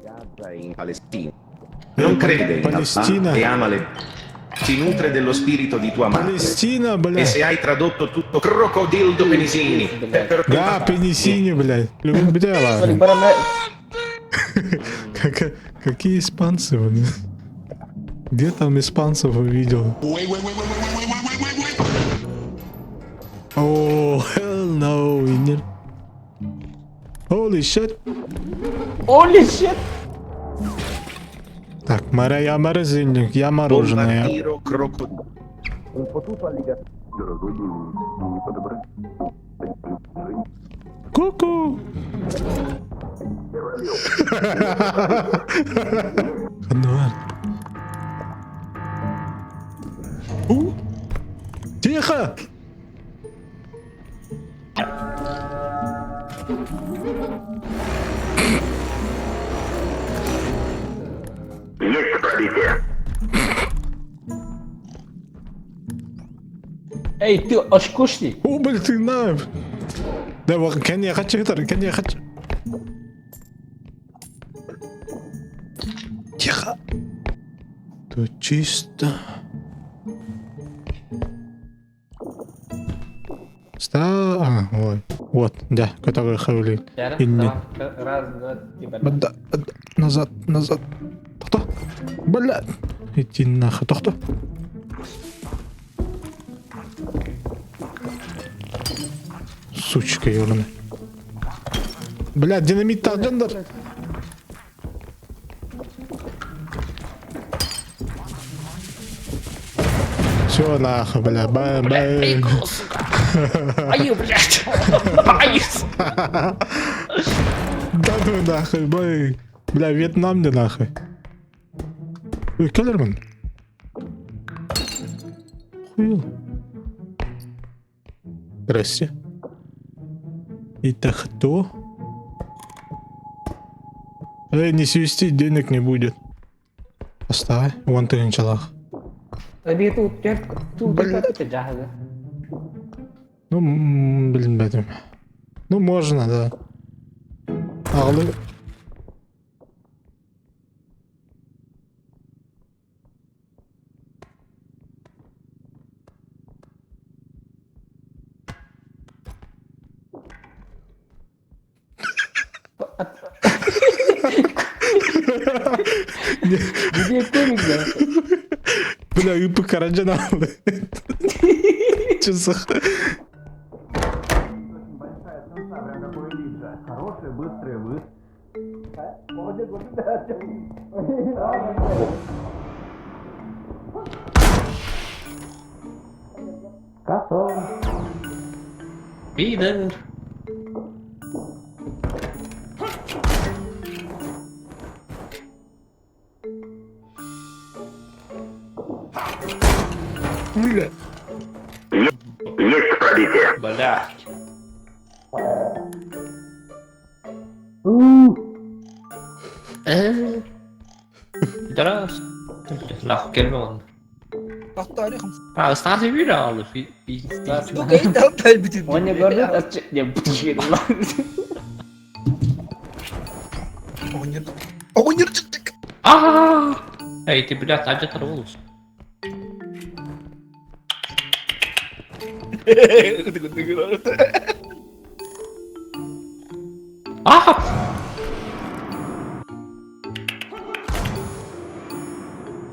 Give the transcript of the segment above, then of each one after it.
Gaza e in Palestina. Non crede in Palestina. Allah e ama le... Si nutre dello spirito di tua madre. Палестина, E блядь. se hai tradotto tutto crocodildo penisini è per Да, пенисини, блядь. Бля, Смотри, ладно. барана... Какие испанцы, блядь? Где там испанцев увидел? О, hell no, Инер. Holy shit. Holy shit! Так, я морозильник, я мороженое. Bombardiro crocodilo. Un potuto alligatore. Ку-ку. Ануар. Тихо! Есть пробитие. Ey, ты очкушник. О, блин, ты на. Да, كان يا خدش هتر كان يا خدش. Тихо. Тут чисто. Ой. Вот, да, который хавлит. Инни. Раз, два, три, Бада, назад, назад. Тохто. Блядь. Иди нахуй, тохто. Сучка ёланая. Блядь, динамит тарджандар. Все нахуй, бля, бай-бай. Аю, блядь! Аю! Да ну нахуй, бай. Бля, Вьетнам не нахуй. Келлерман. Хуел. Здрасте. Это кто? Не свести, денег не будет. Оставь, вон ты инчалах. Tadi tuh kita jahat. Ну, блин, блин. Ну, можно, да. Ağlı. Video komik ya. Бля, и по караджан aldı. Часах. Хороший, быстрый вы. Видер. Бля. Есть пробитие. Блядь. Здравствуйте. Нахуй كلمة استعطي بينا والله في وانا قررت يا بتشير الله Эй, ты, блядь, а где торвался?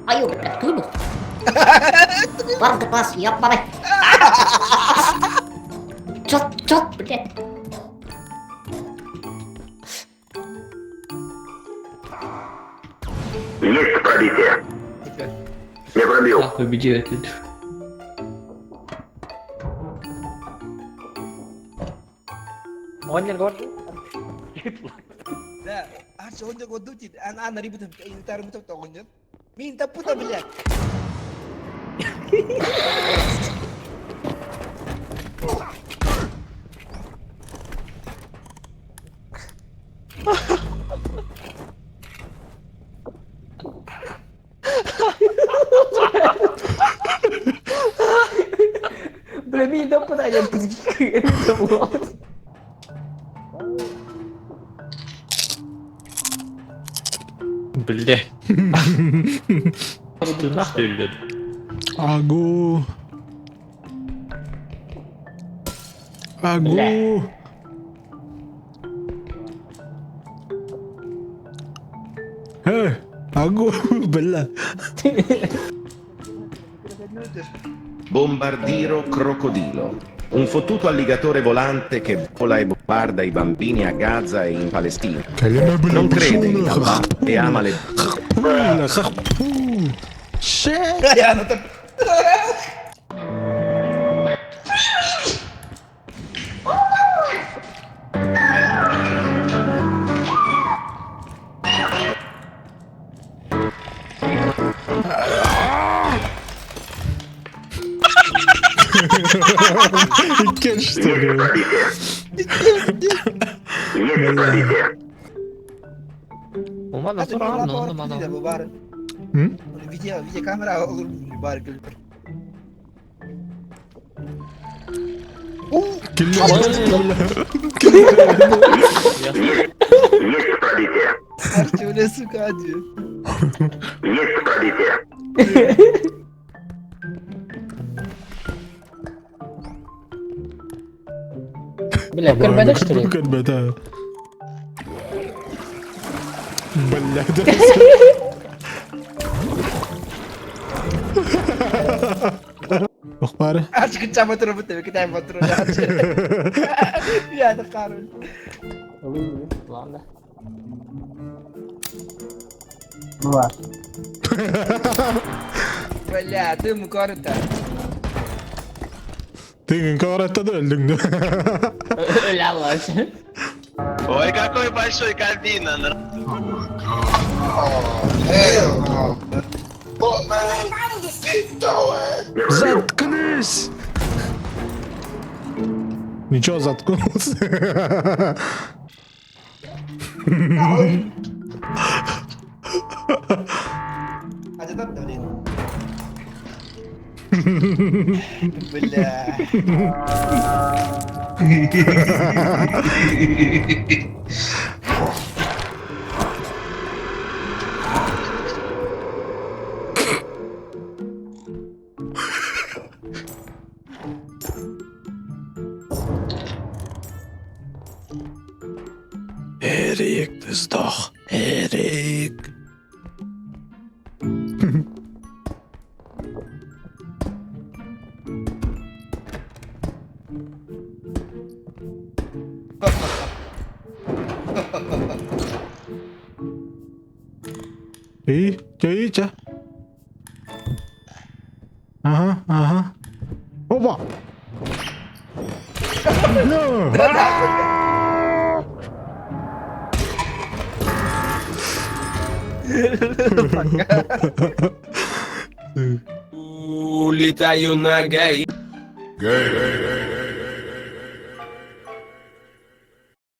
Ayo, блядь, клубу. Парк пас, ёбаный. Чё, блядь. Есть пробитие. Не пробил. Нахуй победил этот. وانا قلت لا هرش هونجا ودوتي انا ريبوتها في اي تار متى هونجا مين تبوتا بالله Bля, мені до питання. Блядь. Ты нахуй, блядь. Агу. Агу. Агу, бля. Bombardiro crocodilo. Un fottuto alligatore volante che vola e bombarda i bambini a Gaza e in Palestina. كلمة Non crede in بالبشونة. Allah e ama le خربولة خربول. شيت. Kaya ano to? كشتري. وما Hadi bir بسرعة rapor عنه değil انا de mübarek. Hı? Video kamera olur mübarek gülper. Şöyle su kaçıyor. بلا كل ما نشتري كان بدأ. بلا أخباره؟ Aç kita motor betul kita motor aç. Ya da karın. Bella tu mukarta. Tingin ka oras ta doon, lugno. Lawas. Oi, какой большой кабина. Заткнись! Ничего, заткнулся. Hadi tat da din. Bella. Erik, dus toch. Erik. İyi, iyi, ça. Aha, aha. Opa. No. Улетаю на ГАИ. Гей, гей, гей.